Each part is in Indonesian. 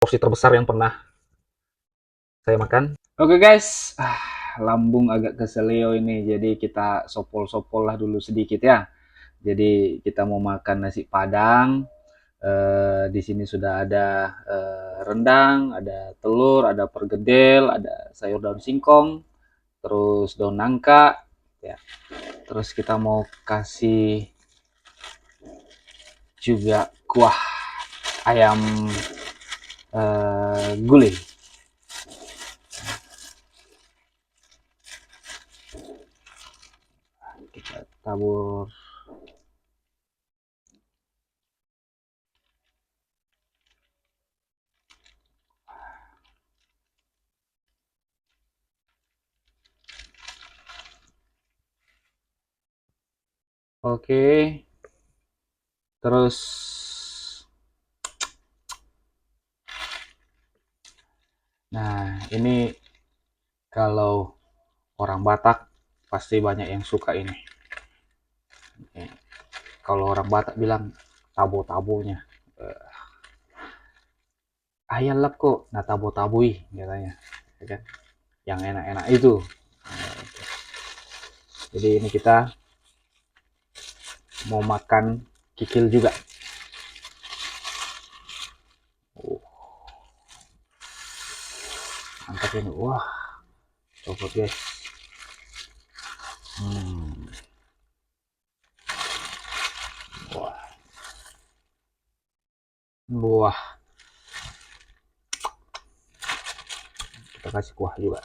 porsi terbesar yang pernah saya makan. Oke guys, lambung agak keselio ini, jadi kita sopol-sopol lah dulu sedikit ya. Jadi kita mau makan nasi Padang. Di sini sudah ada rendang, ada telur, ada pergedel, ada sayur daun singkong, terus daun nangka, ya. Terus kita mau kasih juga kuah ayam gulai. Kita tabur. Oke, terus nah ini kalau orang Batak pasti banyak yang suka ini. Kalau orang Batak bilang tabo-tabonya. Ayam lap kok, nah tabo-tabui katanya, ya kan? Yang enak-enak itu. Jadi ini kita mau makan kikil juga. Mantap ini, wah, copot guys. Wah, buah. Kita kasih kuah juga.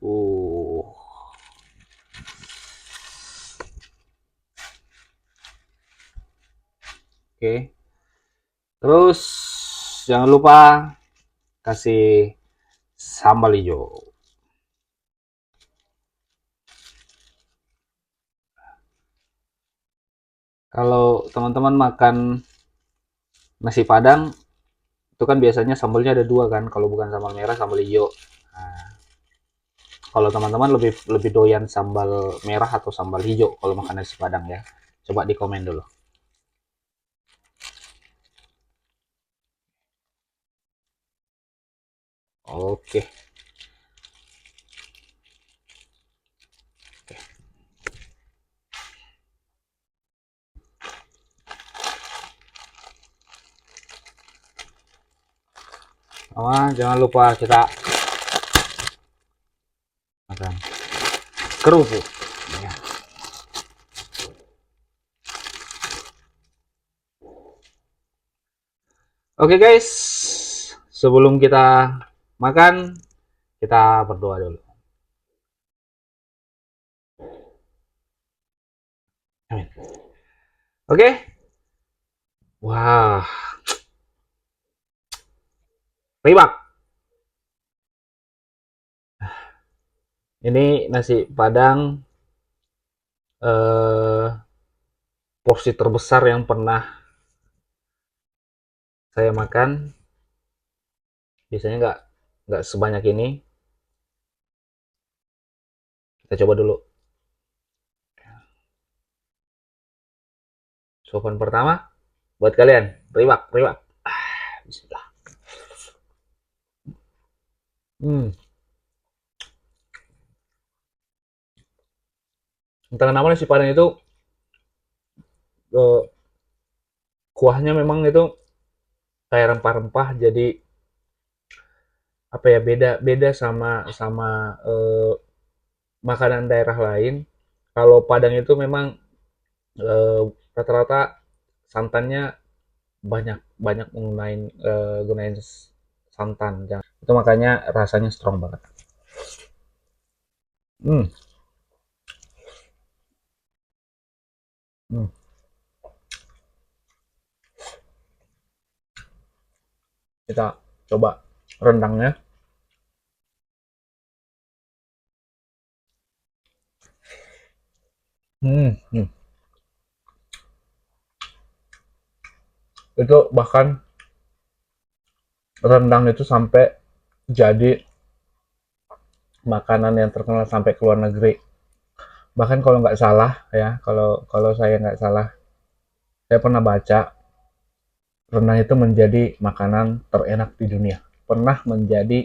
Uh, oke. Terus jangan lupa kasih sambal hijau. Kalau teman-teman makan nasi Padang, itu kan biasanya sambalnya ada dua kan, kalau bukan sambal merah, sambal hijau. Nah, kalau teman-teman lebih lebih doyan sambal merah atau sambal hijau kalau makan nasi Padang ya, coba di komen dulu. Oke. Jangan lupa kita makan kerupuk ya. Oke guys, sebelum kita makan, kita berdoa dulu. Amin. Oke. Wah, ribak. Ini nasi Padang porsi terbesar yang pernah saya makan. Biasanya nggak sebanyak ini. Kita coba dulu. Suapan pertama buat kalian. Ribak, ribak. Bismillah. Entah kenapa nasi Padang itu eh, kuahnya memang itu kayak rempah-rempah, jadi apa ya, beda beda sama sama makanan daerah lain. Kalau Padang itu memang rata-rata santannya banyak banyak gunain santan, itu makanya rasanya strong banget. Hmm, hmm. Kita coba rendangnya. Hmm. Itu bahkan rendang itu sampai jadi makanan yang terkenal sampai ke luar negeri. Bahkan kalau nggak salah ya, kalau kalau saya nggak salah, saya pernah baca Pernah itu menjadi makanan terenak di dunia. Pernah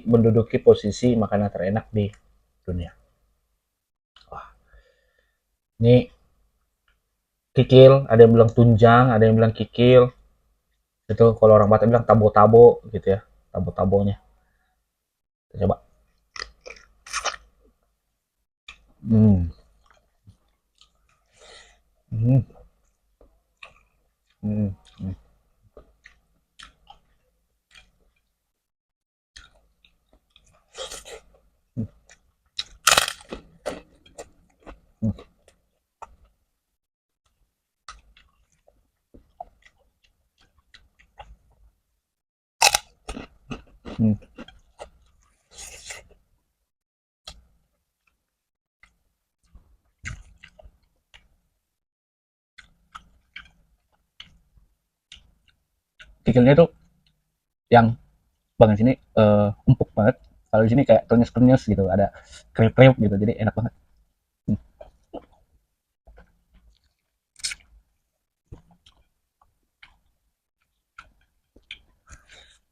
menduduki posisi makanan terenak di dunia. Wah, ini kikil, ada yang bilang tunjang, ada yang bilang kikil. Itu kalau orang Batak bilang tabo-tabo gitu ya, tabo-tabonya. Kita coba. Hmm. Hmm. Hmm. Hmm. Hmm. Kikilnya tuh yang bang di sini empuk banget. Kalau di sini kayak krenyes-krenyes gitu, ada kriuk-kriuk gitu, jadi enak banget. Hmm.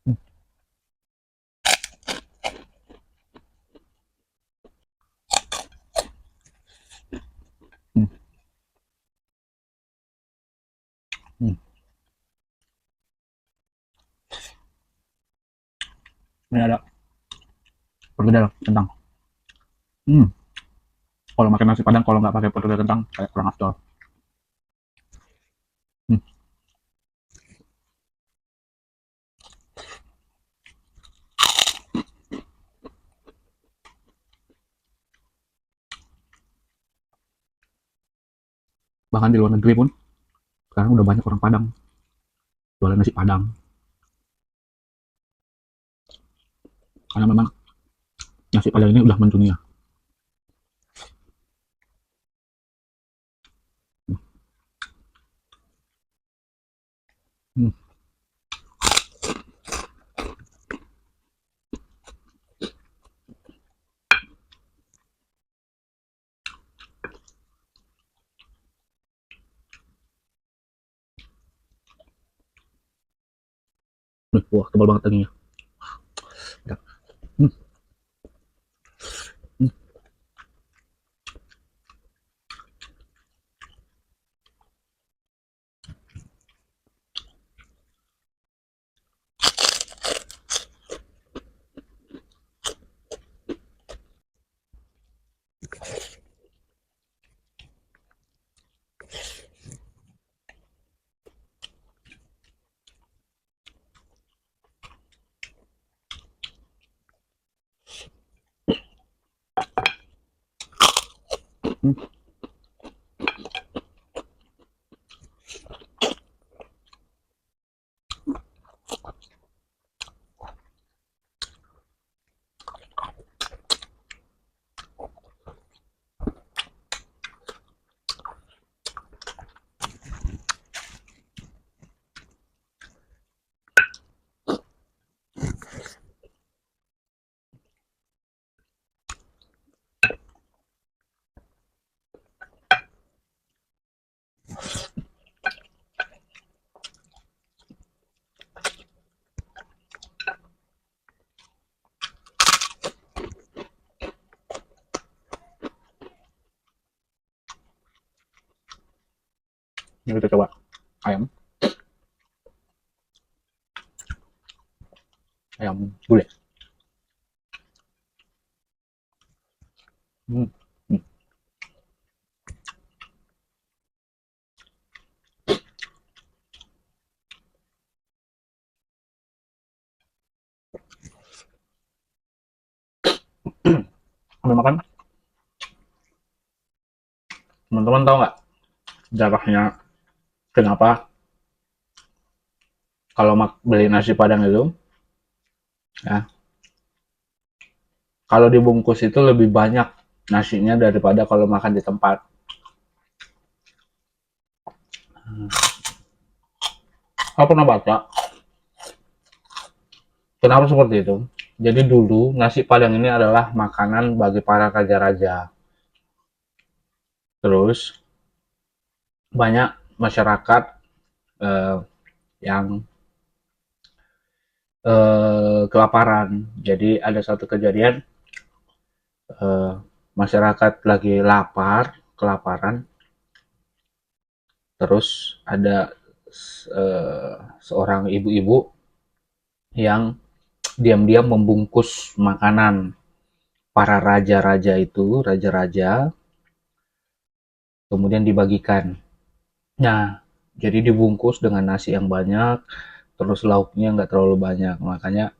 Hmm. Hmm. Hmm. Ini ada perkedel kentang. Hmm. Kalau makan nasi padang kalau nggak pakai perkedel kentang kayak kurang afdol. Hmm. Bahkan di luar negeri pun sekarang udah banyak orang Padang jualan nasi Padang, karena memang nasi Padang ini udah mendunia. Hmm. Wah, tebal banget dagingnya. Hmm. Hmm. Hmm. Ini kita coba ayam, ayam gulai. Hmm. Hmm. Sambil makan, teman-teman tahu nggak jarahnya kenapa kalau beli nasi Padang itu ya, kalau dibungkus itu lebih banyak nasinya daripada kalau makan di tempat. Aku pernah baca kenapa seperti itu. Jadi dulu nasi Padang ini adalah makanan bagi para raja-raja. Terus banyak masyarakat yang kelaparan. Jadi ada satu kejadian, eh, masyarakat lagi kelaparan, terus ada seorang ibu-ibu yang diam-diam membungkus makanan para raja-raja itu, raja-raja, kemudian dibagikan. Nah, jadi dibungkus dengan nasi yang banyak, terus lauknya nggak terlalu banyak. Makanya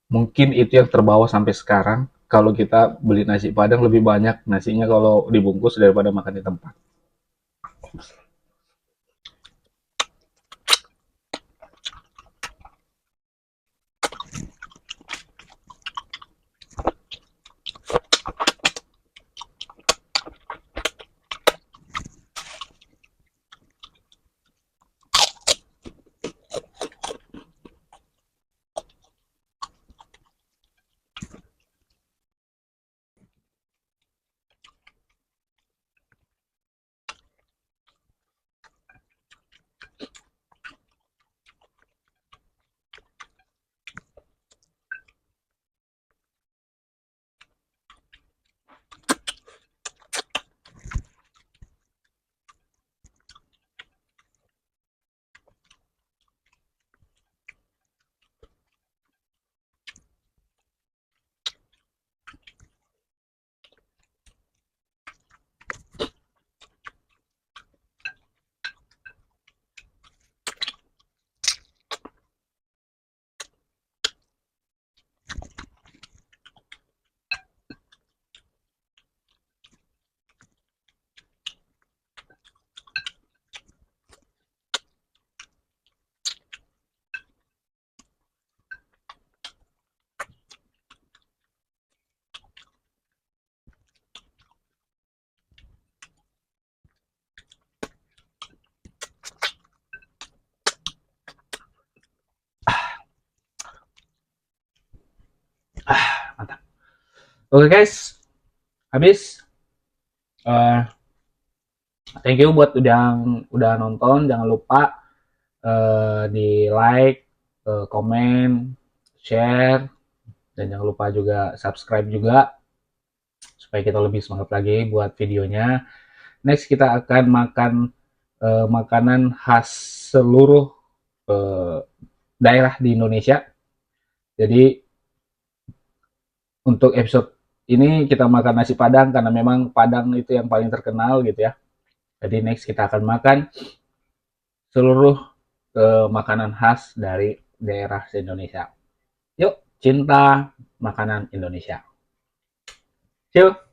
mungkin itu yang terbawa sampai sekarang. Kalau kita beli nasi Padang lebih banyak nasinya kalau dibungkus daripada makan di tempat. Mantap. Oke guys, habis. Uh, Thank you buat udah nonton. Jangan lupa di like, komen, share, dan jangan lupa juga subscribe juga supaya kita lebih semangat lagi buat videonya. Next kita akan makan makanan khas seluruh eh, daerah di Indonesia. Jadi untuk episode ini kita makan nasi Padang karena memang Padang itu yang paling terkenal gitu ya. Jadi next kita akan makan seluruh makanan khas dari daerah Indonesia. Yuk, cinta makanan Indonesia. See you.